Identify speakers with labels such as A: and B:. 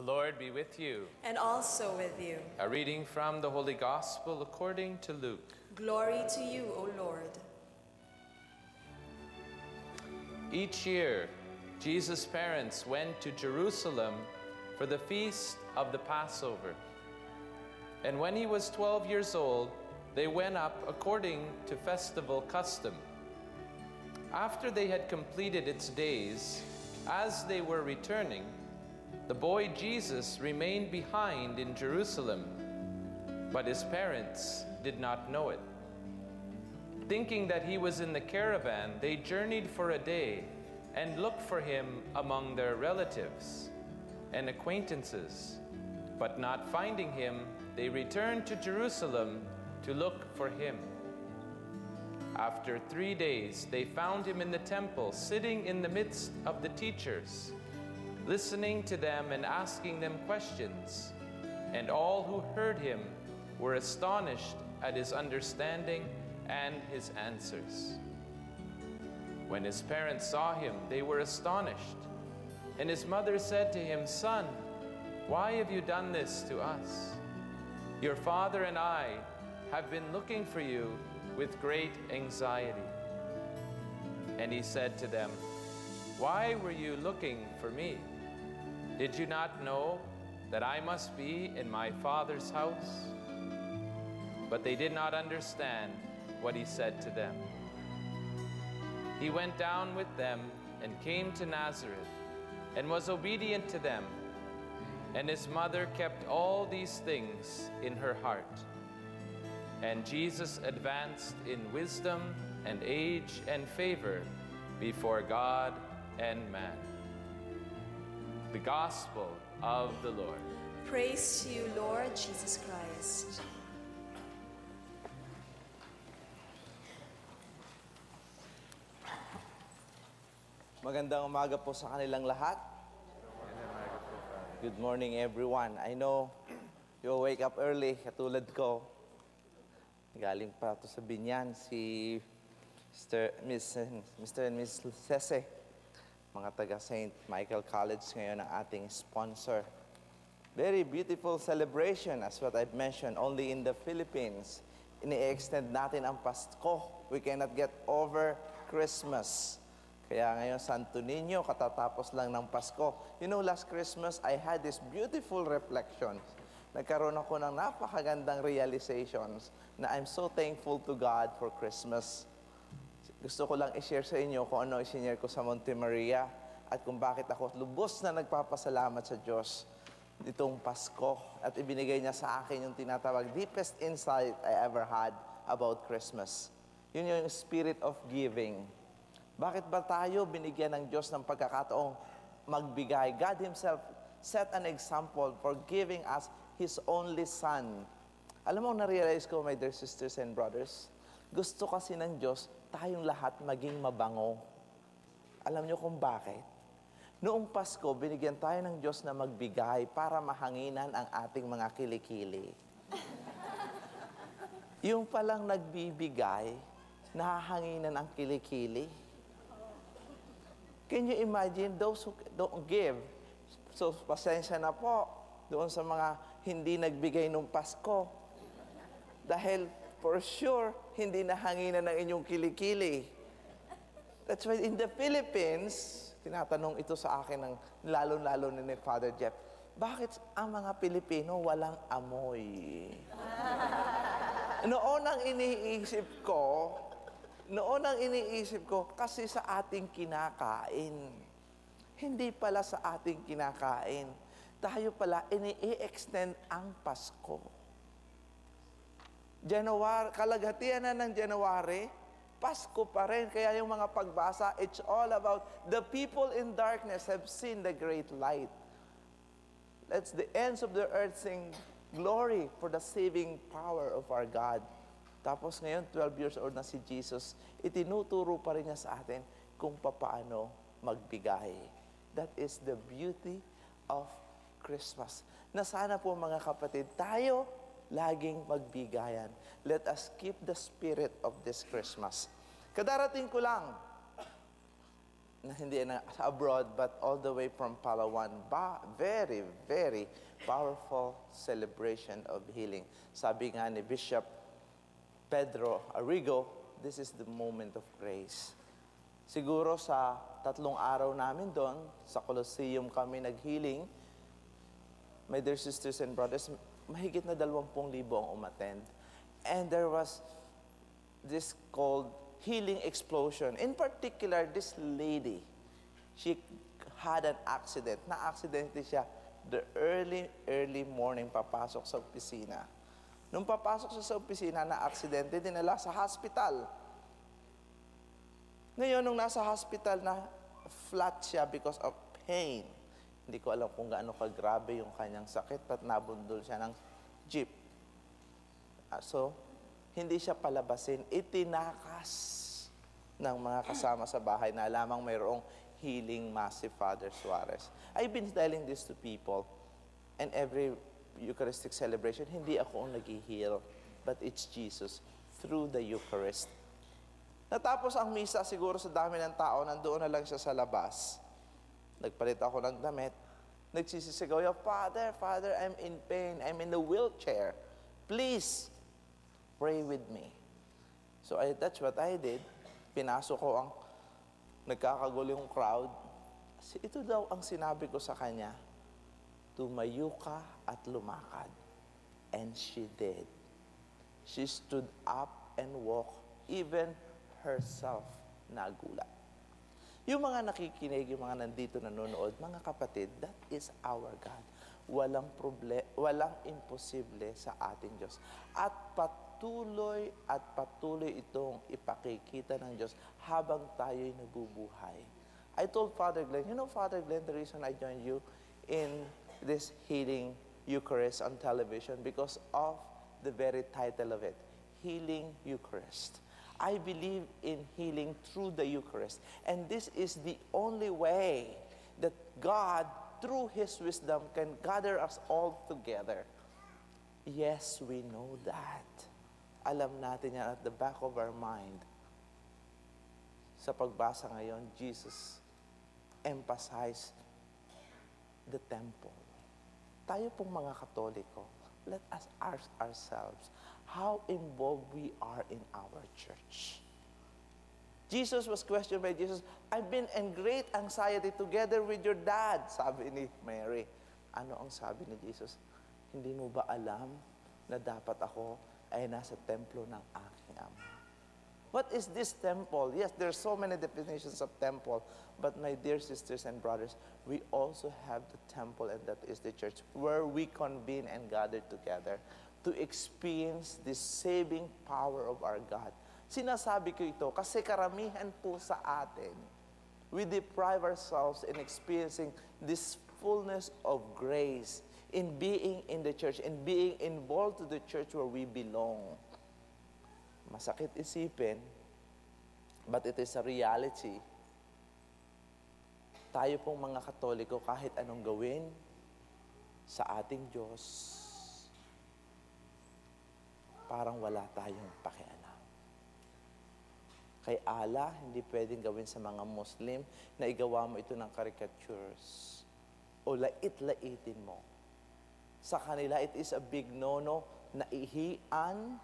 A: Lord be with you.
B: And also with you.
A: A reading from the Holy Gospel according to Luke.
B: Glory to you, O Lord.
A: Each year, Jesus' parents went to Jerusalem for the feast of the Passover. And when he was 12 years old, they went up according to festival custom. After they had completed its days, as they were returning, the boy Jesus remained behind in Jerusalem, but his parents did not know it. Thinking that he was in the caravan, they journeyed for a day and looked for him among their relatives and acquaintances. But not finding him, they returned to Jerusalem to look for him. After 3 days, they found him in the temple, sitting in the midst of the teachers, listening to them and asking them questions. And all who heard him were astonished at his understanding and his answers. When his parents saw him, they were astonished. And his mother said to him, "Son, why have you done this to us? Your father and I have been looking for you with great anxiety." And he said to them, "Why were you looking for me? Did you not know that I must be in my Father's house?" But they did not understand what he said to them. He went down with them and came to Nazareth and was obedient to them. And his mother kept all these things in her heart. And Jesus advanced in wisdom and age and favor before God and man. The Gospel of the Lord.
B: Praise to you, Lord Jesus Christ.
C: Magandang umaga po sa kanilang lahat. Good morning, everyone. I know you wake up early, katulad ko. Galing pa ito sa Binyan, si Mr. and Miss Cese, mga taga St. Michael College ngayon ang ating sponsor. Very beautiful celebration, as what I've mentioned, only in the Philippines. Ini-extend natin ang Pasko. We cannot get over Christmas. Kaya ngayon, Santo Niño, katatapos lang ng Pasko. You know, last Christmas, I had this beautiful reflections. Nagkaroon ako ng napakagandang realizations na I'm so thankful to God for Christmas. Gusto ko lang i-share sa inyo kung ano i-share ko sa Monte Maria at kung bakit ako lubos na nagpapasalamat sa Diyos nitong Pasko. At ibinigay niya sa akin yung tinatawag deepest insight I ever had about Christmas. Yun yung spirit of giving. Bakit ba tayo binigyan ng Diyos ng pagkakataong magbigay? God Himself set an example for giving us His only Son. Alam mo, na-realize ko, my dear sisters and brothers, gusto kasi ng Diyos tayong lahat maging mabango. Alam niyo kung bakit? Noong Pasko, binigyan tayo ng Diyos na magbigay para mahanginan ang ating mga kilikili. Yung palang nagbibigay, nahahanginan ang kilikili. Can you imagine those who don't give? So, pasensya na po doon sa mga hindi nagbigay nung Pasko. Dahil, for sure, hindi nahanginan ng inyong kilikili. That's why in the Philippines, tinatanong ito sa akin ng lalo-lalo ni Father Jeff, bakit ang mga Pilipino walang amoy? Noon ang iniisip ko, kasi sa ating kinakain. Hindi pala sa ating kinakain. Tayo pala, ini-extend ang Pasko. Kalagatian na ng January, Pasko pa rin. Kaya yung mga pagbasa, it's all about the people in darkness have seen the great light. Let's the ends of the earth sing glory for the saving power of our God. Tapos ngayon, 12 years old na si Jesus, itinuturo pa rin niya sa atin kung paano magbigay. That is the beauty of Christmas. Na sana po mga kapatid, tayo laging magbigayan. Let us keep the spirit of this Christmas. Kadarating ko lang, na hindi na sa abroad, but all the way from Palawan. Very, very powerful celebration of healing. Sabi nga ni Bishop Pedro Arrigo, this is the moment of grace. Siguro sa 3 araw namin doon, sa Colosseum kami nag-healing, my dear sisters and brothers, mahigit na 20,000 ang umattend. And there was this called healing explosion. In particular, this lady, she had an accident. Na-accidente siya the early morning papasok sa opisina. Nung papasok siya sa opisina, na-accidente, dinala sa hospital. Ngayon, nung nasa hospital na flat siya because of pain. Hindi ko alam kung gaano kagrabe yung kanyang sakit, but nabundol siya ng jeep. So, hindi siya palabasin. Itinakas ng mga kasama sa bahay na lamang mayroong healing mass si Father Suarez. I've been telling this to people, and every Eucharistic celebration, hindi ako ang nag-heal, but it's Jesus through the Eucharist. Natapos ang misa, siguro sa dami ng tao, nandoon na lang siya sa labas. Nagpalit ako ng damit. Nagsisisigaw niya, Father, I'm in pain. I'm in a wheelchair. Please, pray with me. So that's what I did. Pinasok ko ang nagkakagulong crowd. Ito daw ang sinabi ko sa kanya, tumayo ka at lumakad. And she did. She stood up and walked, even herself nagulat. Yung mga nakikinig, yung mga nandito nanonood, mga kapatid, that is our God. Walang imposible sa ating Diyos. At patuloy itong ipakikita ng Diyos habang tayo'y nabubuhay. I told Father Glenn, Father Glenn, the reason I joined you in this healing Eucharist on television because of the very title of it, Healing Eucharist. I believe in healing through the Eucharist. And this is the only way that God, through His wisdom, can gather us all together. Yes, we know that. Alam natin yan at the back of our mind. Sa pagbasa ngayon, Jesus emphasized the temple. Tayo pong mga Katoliko, let us ask ourselves how involved we are in our church. Jesus was questioned by Jesus, I've been in great anxiety together with your dad, sabi ni Mary. Ano ang sabi ni Jesus? Hindi mo ba alam na dapat ako ay nasa templo ng aking Ama? What is this temple? Yes, there are so many definitions of temple, but my dear sisters and brothers, we also have the temple, and that is the church, where we convene and gather together to experience the saving power of our God. Sinasabi ko ito kasi karamihan po sa atin, we deprive ourselves in experiencing this fullness of grace in being in the church, in being involved to the church where we belong. Masakit isipin, but it is a reality. Tayo pong mga Katoliko, kahit anong gawin sa ating Diyos, parang wala tayong pakialam. Kay Allah, hindi pwedeng gawin sa mga Muslim na igawa mo ito ng caricatures o lait-laitin mo. Sa kanila, it is a big no-no na ihian